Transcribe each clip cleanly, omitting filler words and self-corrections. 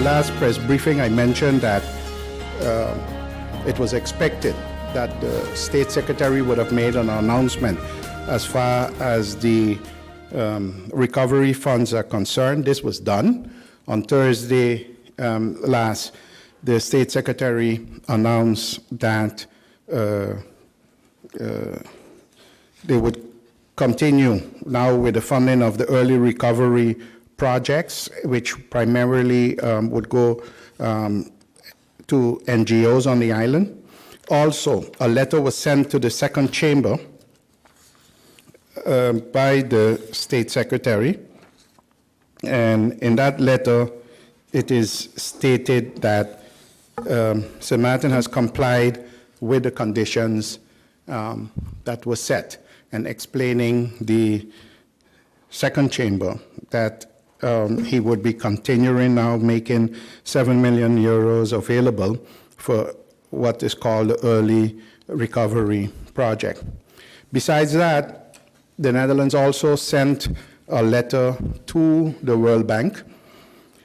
last press briefing, I mentioned that it was expected that the State Secretary would have made an announcement as far as the recovery funds are concerned. This was done. On Thursday last, the State Secretary announced that they would continue now with the funding of the early recovery projects, which primarily would go to NGOs on the island. Also, a letter was sent to the second chamber by the State Secretary, and in that letter it is stated that St. Martin has complied with the conditions that were set, and explaining the second chamber that he would be continuing now making 7 million euros available for what is called the early recovery project. Besides that, the Netherlands also sent a letter to the World Bank.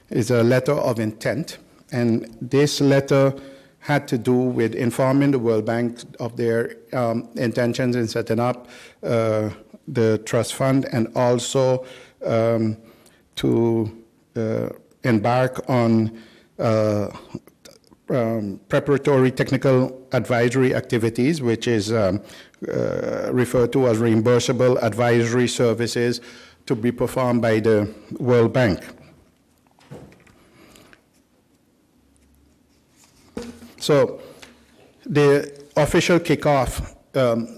It's a letter of intent, and this letter had to do with informing the World Bank of their intentions in setting up the trust fund, and also to embark on preparatory technical advisory activities, which is referred to as reimbursable advisory services to be performed by the World Bank. So the official kickoff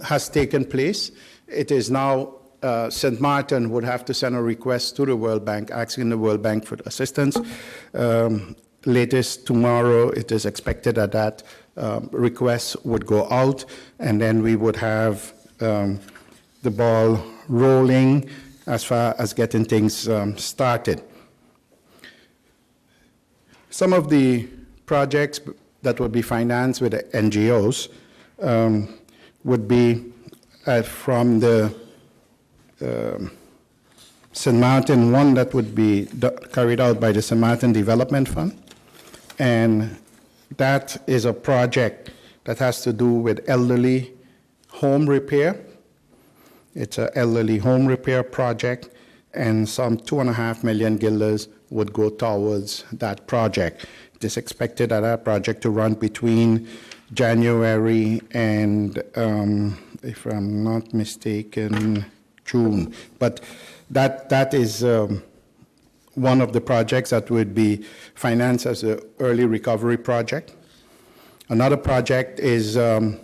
has taken place. It is now St. Martin would have to send a request to the World Bank, asking the World Bank for assistance. Latest tomorrow, it is expected that that request would go out, and then we would have the ball rolling as far as getting things started. Some of the projects that would be financed with the NGOs would be from the St. Martin one that would be carried out by the St. Martin Development Fund. And that is a project that has to do with elderly home repair. It's an elderly home repair project, and some 2.5 million guilders would go towards that project. It is expected that that project to run between January and, if I'm not mistaken, June. But that is one of the projects that would be financed as an early recovery project. Another project is done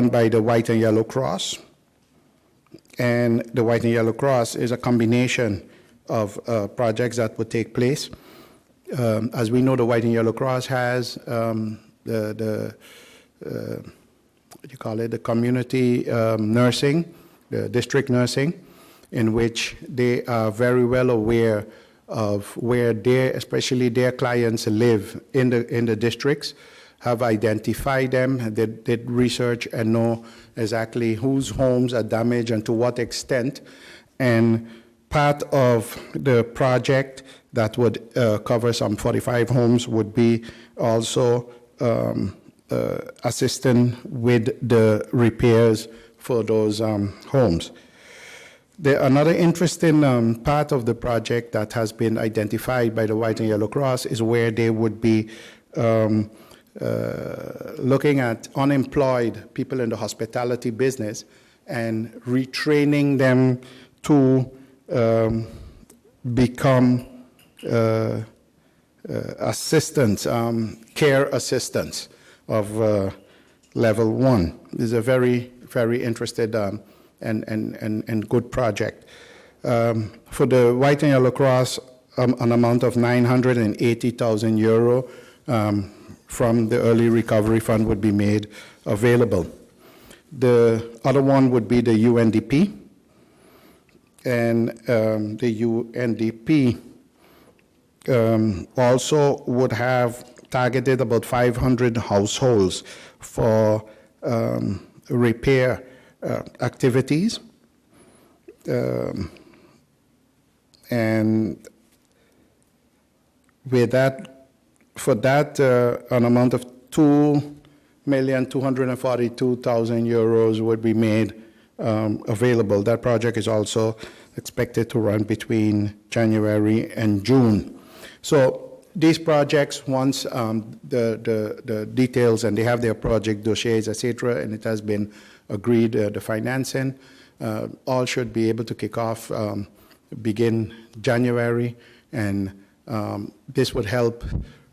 by the White and Yellow Cross. And the White and Yellow Cross is a combination of projects that would take place. As we know, the White and Yellow Cross has the community nursing, the district nursing, in which they are very well aware of where especially their clients live in the districts, have identified them, they did research and know exactly whose homes are damaged and to what extent. And part of the project that would cover some 45 homes would be also assisting with the repairs for those homes. Another interesting part of the project that has been identified by the White and Yellow Cross is where they would be looking at unemployed people in the hospitality business and retraining them to become assistants, care assistants of level 1. This is a very, very interested and good project. For the White and Yellow Cross, an amount of 980,000 euro from the Early Recovery Fund would be made available. The other one would be the UNDP, and the UNDP also would have targeted about 500 households for repair activities, and with that, for that, an amount of €2,242,000 would be made available. That project is also expected to run between January and June. So these projects, once the details, and they have their project dossiers, etc., and it has been agreed, the financing, all should be able to kick off, begin January, and this would help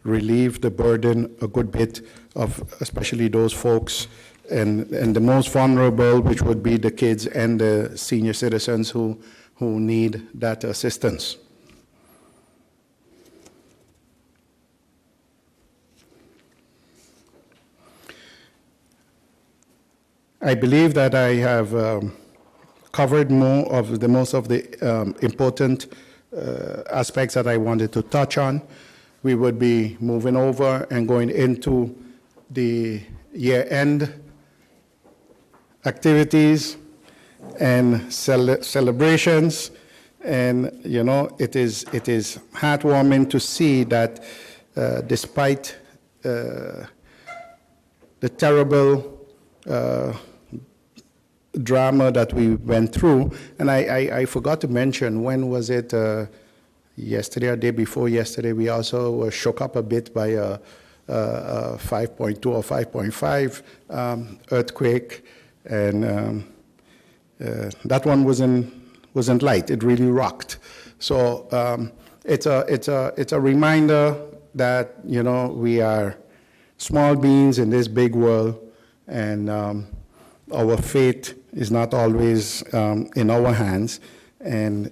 relieve the burden a good bit of especially those folks and the most vulnerable, which would be the kids and the senior citizens who need that assistance. I believe that I have covered most of the important aspects that I wanted to touch on. We would be moving over and going into the year-end activities and celebrations, and you know, it is heartwarming to see that despite the terrible drama that we went through, and I forgot to mention, when was it, yesterday or day before yesterday, we also were shook up a bit by a 5.2 or 5.5 earthquake, and that one wasn't light. It really rocked. So it's a reminder that, you know, we are small beings in this big world, and our fate is not always in our hands. And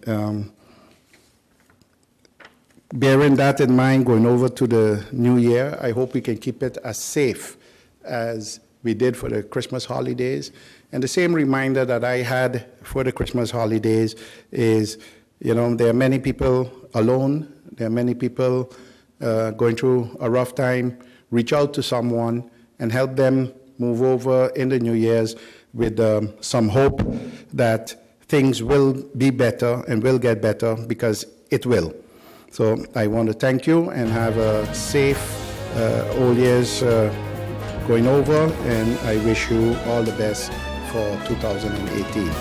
bearing that in mind, going over to the new year, I hope we can keep it as safe as we did for the Christmas holidays. And the same reminder that I had for the Christmas holidays is, you know, there are many people alone. There are many people going through a rough time. Reach out to someone and help them move over in the New Year's with some hope that things will be better and will get better, because it will. So I want to thank you and have a safe Old Year's going over, and I wish you all the best for 2018.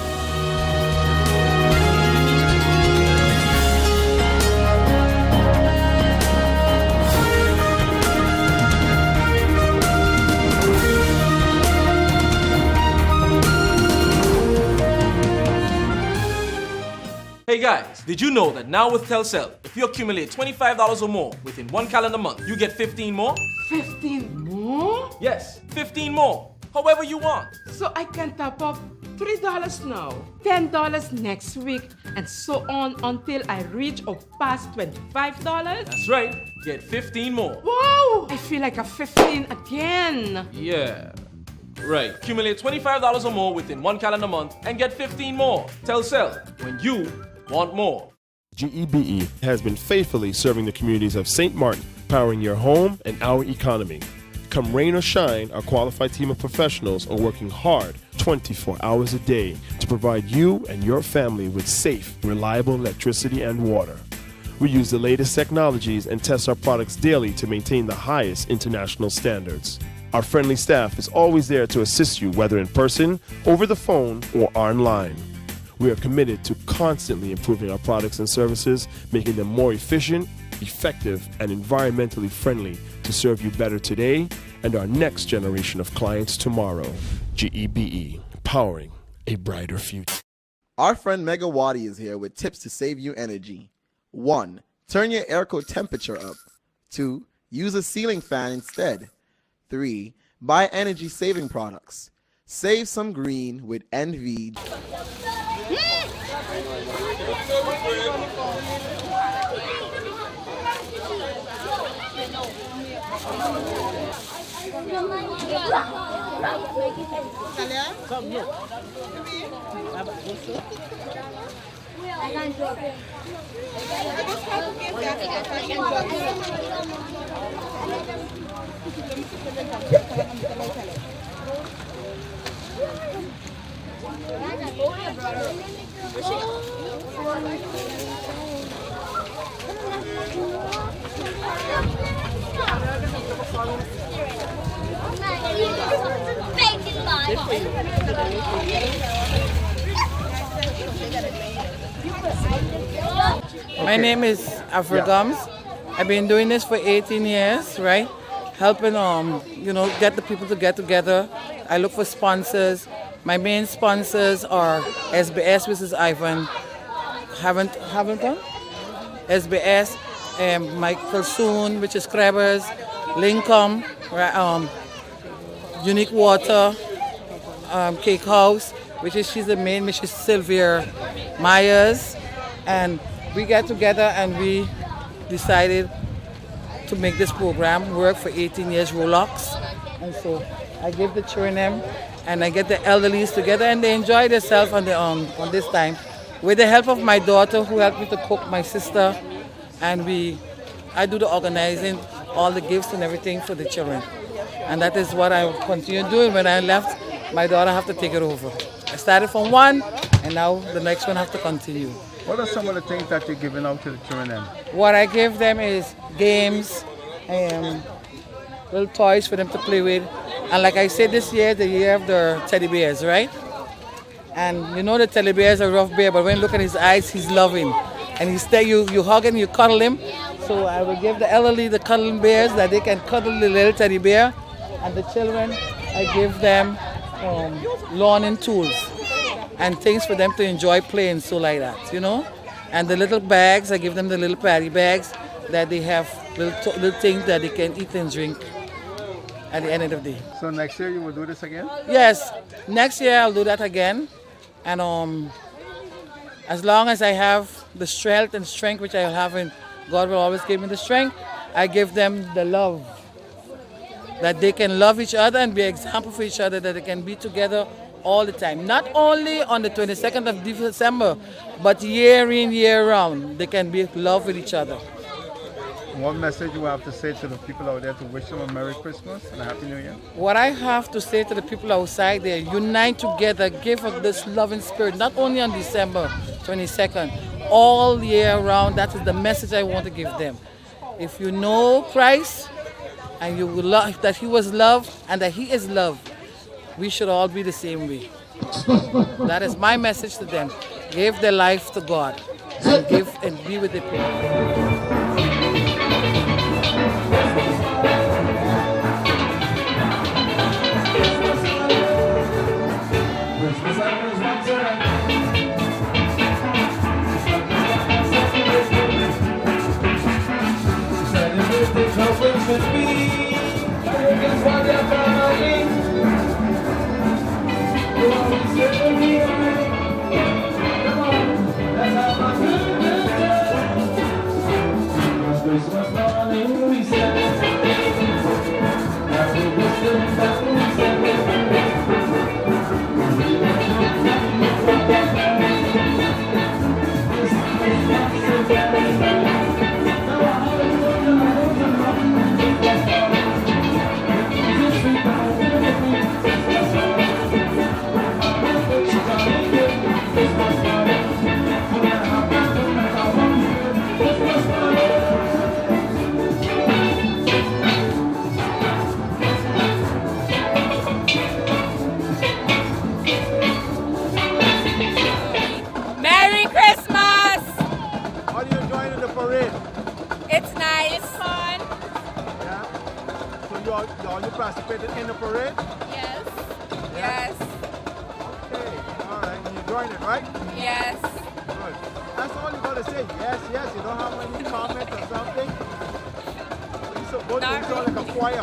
Hey guys, did you know that now with Telcel, if you accumulate $25 or more within one calendar month, you get 15 more? 15 more? Yes, 15 more. However you want. So I can top up $3 now, $10 next week, and so on until I reach or pass $25? That's right. Get 15 more. Wow! I feel like a 15 again. Yeah. Right. Accumulate $25 or more within one calendar month and get 15 more. Telcel, when you want more. GEBE has been faithfully serving the communities of St. Martin, powering your home and our economy. Come rain or shine, our qualified team of professionals are working hard 24 hours a day to provide you and your family with safe, reliable electricity and water. We use the latest technologies and test our products daily to maintain the highest international standards. Our friendly staff is always there to assist you, whether in person, over the phone, or online. We are committed to constantly improving our products and services, making them more efficient, effective, and environmentally friendly to serve you better today and our next generation of clients tomorrow. GEBE, powering a brighter future. Our friend Megawati is here with tips to save you energy. 1. Turn your airco temperature up. 2. Use a ceiling fan instead. 3. Buy energy-saving products. Save some green with NV. My name is Afra Gums. I've been doing this for 18 years, right? Helping, get the people to get together. I look for sponsors. My main sponsors are SBS, which is Ivan Havington, SBS, Michael Soon, which is Crabbers, Lincoln, Unique Water, Cake House, she's the main, which is Sylvia Myers, and we get together and we decided to make this program work for 18 years, Rolex. And so I give the children and I get the elderlies together and they enjoy themselves on this time. With the help of my daughter who helped me to cook, my sister, and I do the organizing, all the gifts and everything for the children. And that is what I continue doing. When I left, my daughter have to take it over. I started from one and now the next one have to continue. What are some of the things that you're giving out to the children? What I give them is games, little toys for them to play with. And like I said, this year, the year of the teddy bears, right? And you know the teddy bear is a rough bear, but when you look at his eyes, he's loving. And you hug him, you cuddle him. So I will give the elderly the cuddling bears that they can cuddle the little teddy bear. And the children, I give them lawn and tools and things for them to enjoy playing, so like that, And the little bags, I give them the little paddy bags that they have little things that they can eat and drink at the end of the day. So next year you will do this again? Yes, next year I'll do that again. And as long as I have the strength which I have, and God will always give me the strength, I give them the love. That they can love each other and be an example for each other, that they can be together all the time. Not only on the 22nd of December, but year in, year round. They can be in love with each other. What message you have to say to the people out there to wish them a Merry Christmas and a Happy New Year? What I have to say to the people outside there, unite together, give up this loving spirit, not only on December 22nd, all year round. That is the message I want to give them. If you know Christ and you will love, that He was loved and that He is loved, we should all be the same way. That is my message to them. Give their life to God and give and be with the people. You participated in the parade? Yes. Yeah? Yes. Okay, all right. And you joined it, right? Yes. Good. That's all you got to say. Yes, yes. You don't have any comment or something? You're supposed to sound like a choir.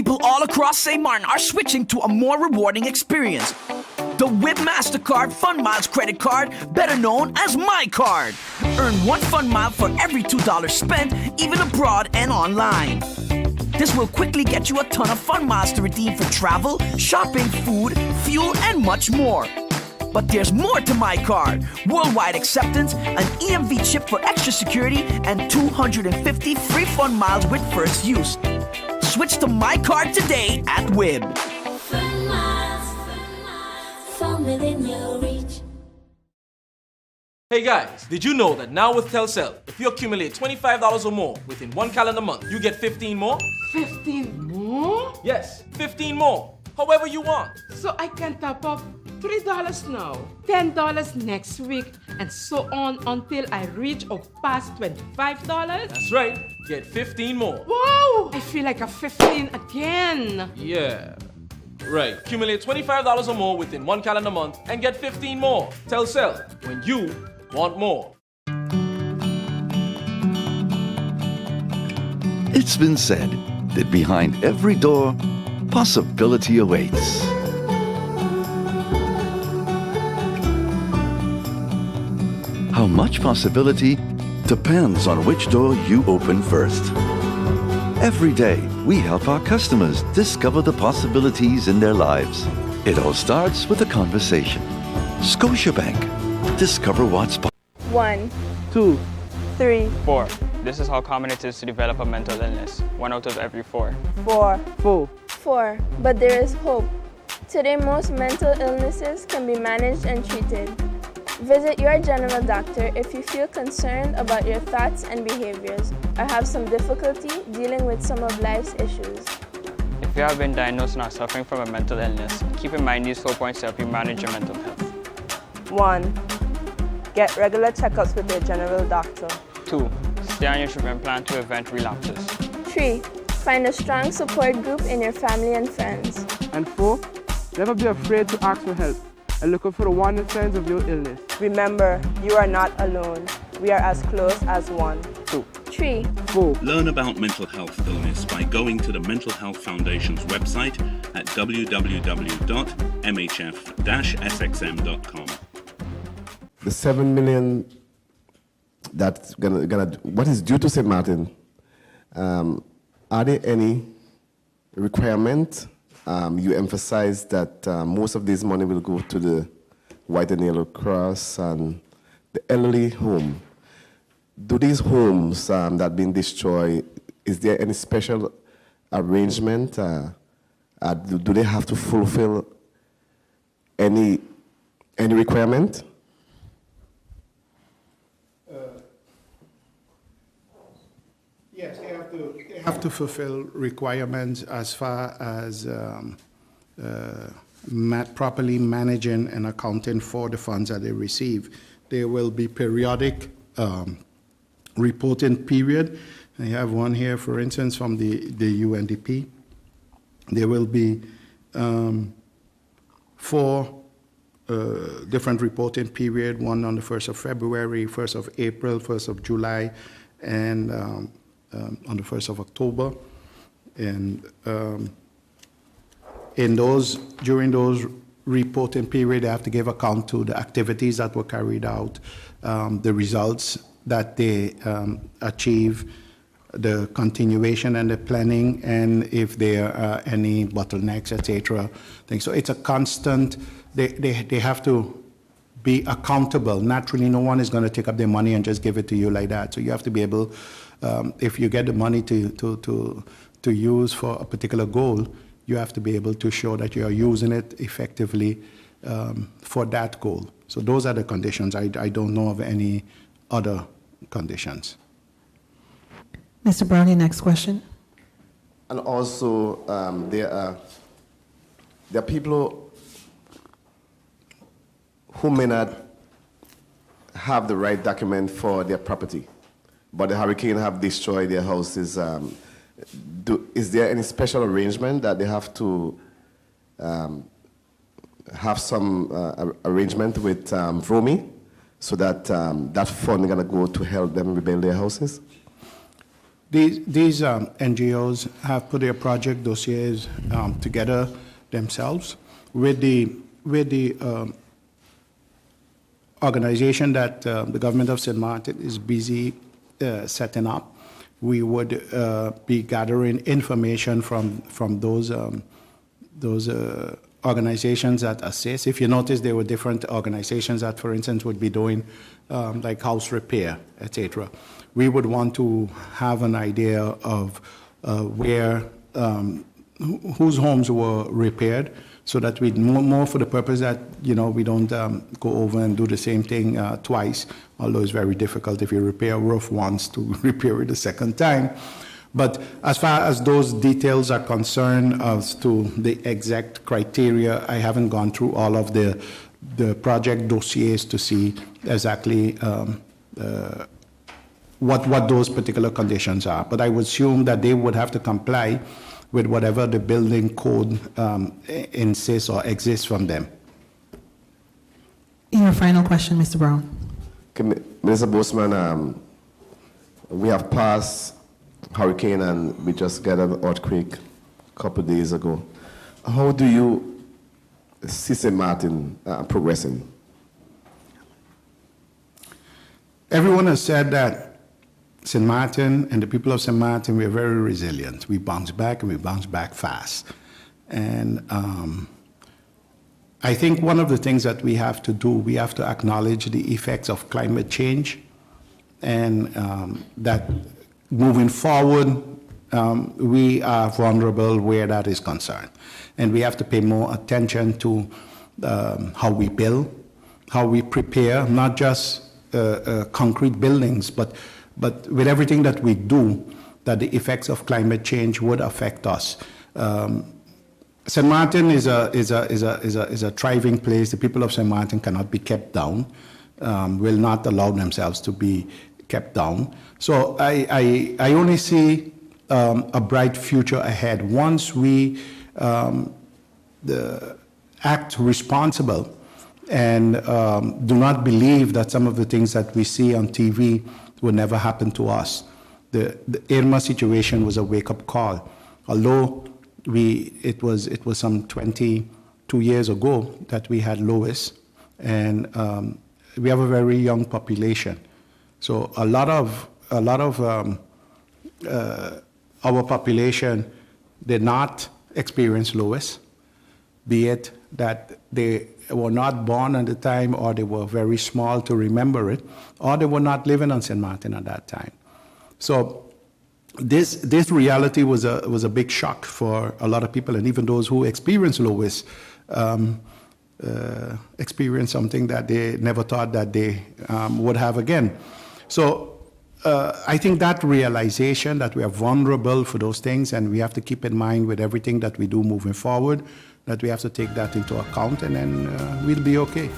People all across St. Martin are switching to a more rewarding experience. The WIB MasterCard Fun Miles credit card, better known as My Card. Earn 1 Fun Mile for every $2 spent, even abroad and online. This will quickly get you a ton of Fun Miles to redeem for travel, shopping, food, fuel, and much more. But there's more to My Card. Worldwide acceptance, an EMV chip for extra security, and 250 free Fun Miles with first use. Switch to My Card today at WIB. From within your reach. Hey guys, did you know that now with Telcel, if you accumulate $25 or more within 1 calendar month, you get 15 more? 15 more? Yes, 15 more. However you want. So I can top up $3 now, $10 next week, and so on until I reach or pass $25? That's right. Get 15 more. Wow! I feel like a 15 again. Yeah. Right. Accumulate $25 or more within 1 calendar month and get 15 more. Telcel, when you want more. It's been said that behind every door, possibility awaits. How much possibility depends on which door you open first. Every day, we help our customers discover the possibilities in their lives. It all starts with a conversation. Scotiabank. Discover what's possible. 1, 2, 3, 4. This is how common it is to develop a mental illness. 1 out of every 4. 4, 4. 4. But there is hope. Today, most mental illnesses can be managed and treated. Visit your general doctor if you feel concerned about your thoughts and behaviors or have some difficulty dealing with some of life's issues. If you have been diagnosed and are suffering from a mental illness, keep in mind these 4 points to help you manage your mental health. 1. Get regular checkups with your general doctor. 2. Stay on your treatment plan to prevent relapses. 3. Find a strong support group in your family and friends. And 4. Never be afraid to ask for help and look out for the warning signs of your illness. Remember, you are not alone. We are as close as one. 2, 3, 4. Learn about mental health illness by going to the Mental Health Foundation's website at www.mhf-sxm.com. The 7 million that's what is due to St. Martin, are there any requirement? You emphasize that most of this money will go to the White and Yellow Cross and the elderly home. Do these homes that have been destroyed, is there any special arrangement? Do they have to fulfill any requirement? Yes, they have to fulfill requirements as far as properly managing and accounting for the funds that they receive. There will be periodic reporting period. I have one here, for instance, from the UNDP. There will be 4 different reporting period, one on the 1st of February, 1st of April, 1st of July, and on the 1st of October. And during those reporting period, they have to give account to the activities that were carried out, the results that they achieve, the continuation and the planning, and if there are any bottlenecks, etc. So it's a constant, they have to be accountable. Naturally, no one is going to take up their money and just give it to you like that. So you have to be able, if you get the money to use for a particular goal, you have to be able to show that you are using it effectively for that goal. So those are the conditions. I don't know of any other conditions. Mr. Brown, your next question. And also, there are people who may not have the right document for their property, but the hurricane have destroyed their houses. Is there any special arrangement that they have to have some arrangement with VROMI so that that fund is going to go to help them rebuild their houses? These NGOs have put their project dossiers together themselves with the organization that the government of St. Martin is busy setting up. We would be gathering information from those organizations that assist. If you notice, there were different organizations that, for instance, would be doing like house repair, etc. We would want to have an idea of where, whose homes were repaired, so that we more for the purpose that, you know, we don't go over and do the same thing twice, although it's very difficult if you repair a roof once to repair it a second time. But as far as those details are concerned as to the exact criteria, I haven't gone through all of the project dossiers to see exactly what those particular conditions are. But I would assume that they would have to comply with whatever the building code insists or exists from them. Your final question, Mr. Brown. Okay, Mr. Boseman, we have passed hurricane and we just got an earthquake a couple of days ago. How do you see St. Martin progressing? Everyone has said that St. Martin and the people of St. Martin, we are very resilient. We bounce back and we bounce back fast. And I think one of the things that we have to do, we have to acknowledge the effects of climate change, and that moving forward, we are vulnerable where that is concerned. And we have to pay more attention to how we build, how we prepare, not just concrete buildings, but with everything that we do, that the effects of climate change would affect us. St. Martin is a thriving place. The people of St. Martin cannot be kept down, will not allow themselves to be kept down. So I only see a bright future ahead once we act responsible and do not believe that some of the things that we see on TV will never happen to us. The Irma situation was a wake-up call. Although it was some 22 years ago that we had Lois, and we have a very young population. So a lot of our population did not experience Lois, be it that they were not born at the time, or they were very small to remember it, or they were not living on St. Martin at that time. So this reality was a big shock for a lot of people, and even those who experienced Lois experienced something that they never thought that they would have again. So I think that realization that we are vulnerable for those things, and we have to keep in mind with everything that we do moving forward, that we have to take that into account, and then we'll be okay.